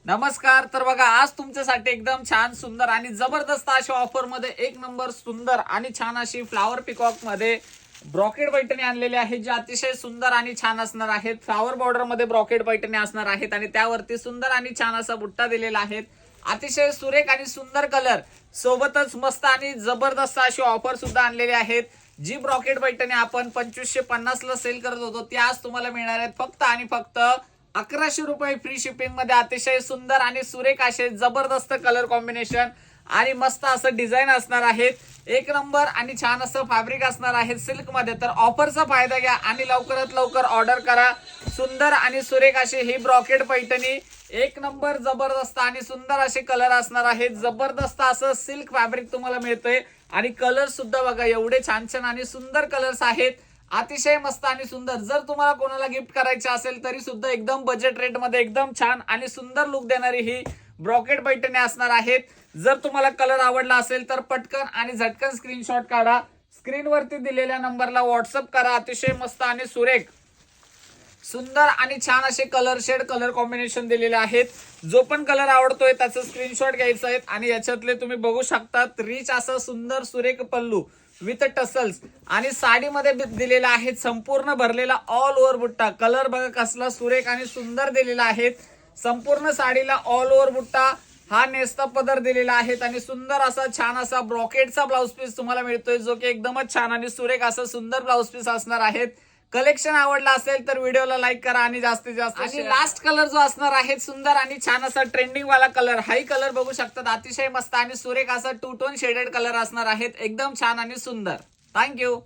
नमस्कार. तर बघा आज तुमच्यासाठी एकदम छान सुंदर आणि जबरदस्त अशा ऑफर मध्ये एक नंबर सुंदर आणि छान अशी फ्लावर पिकॉक मध्ये ब्रॉकेड पैठणी आणलेली आहे, जी अतिशय सुंदर आणि छान असणार आहेत. फ्लावर बॉर्डर मध्ये ब्रॉकेड पैठणी असणार आहेत आणि त्यावरती सुंदर आणि छान असा बुट्टा दिलेला आहे. अतिशय सुरेख आणि सुंदर कलर सोबतच मस्त आणि जबरदस्त अशी ऑफर सुद्धा आणलेली आहेत. जी ब्रॉकेड पैठणी आपण 2550 ला सेल करत होतो ती आज तुम्हाला मिळणार आहेत फक्त आणि फक्त 1100 रुपये फ्री शिपिंग मध्ये. अतिशय सुंदर आणि सुरेख असे जबरदस्त कलर कॉम्बिनेशन आणि मस्त असं डिझाईन असणार आहेत. एक नंबर आणि छान असं फॅब्रिक असणार आहे सिल्क मध्ये. तर ऑफरचा फायदा घ्या आणि लवकरात लवकर ऑर्डर करा. सुंदर आणि सुरेख अशी ही ब्रॉकेड पैठणी एक नंबर जबरदस्त आणि सुंदर असे कलर असणार आहेत. जबरदस्त असं सिल्क फॅब्रिक तुम्हाला मिळतंय आणि कलर सुद्धा बघा एवढे छान छान आणि सुंदर कलर्स आहेत. अतिशय मस्त आणि सुंदर. जर तुम्हाला कोणाला गिफ्ट करायचे असेल तरी सुद्धा एकदम बजेट रेट मध्ये एकदम छान आणि सुंदर लुक देणारी ही ब्रॉकेड पैठणी असणार आहेत. जर तुम्हाला कलर आवडला असेल तर पटकन आणि झटकन स्क्रीनशॉट काढा, स्क्रीनवरती दिलेल्या नंबरला व्हॉट्सअप करा. अतिशय मस्त आणि सुरेख सुंदर आणि छान असे कलर शेड कलर कॉम्बिनेशन दिलेले आहेत. जो पण कलर आवडतोय त्याचं स्क्रीनशॉट घ्यायचं आहे आणि याच्यातले तुम्ही बघू शकतात रिच असं सुंदर सुरेख पल्लू विथ टसल्स आणि साडीमध्ये दिलेला आहे संपूर्ण भरलेला ऑल ओव्हर बुट्टा. कलर बघा कसला सुरेख आणि सुंदर दिलेला आहे. संपूर्ण साडीला ऑल ओव्हर बुट्टा हा नेस्ता पदर दिलेला आहे आणि सुंदर असा छान असा ब्रॉकेटचा ब्लाउज पीस तुम्हाला मिळतोय, जो की एकदमच छान आणि सुरेख असं सुंदर ब्लाउज पीस असणार आहेत. कलेक्शन आवडला असेल तर व्हिडिओला लाईक करा आणि जास्तीत जास्त आणि लास्ट कलर जो असणार आहे सुंदर आणि छान असा ट्रेंडिंग वाला कलर, हाही कलर बघू शकतात. अतिशय मस्त आणि सुरेख असा टू टोन शेडेड कलर असणार आहेत. एकदम छान आणि सुंदर. थँक्यू.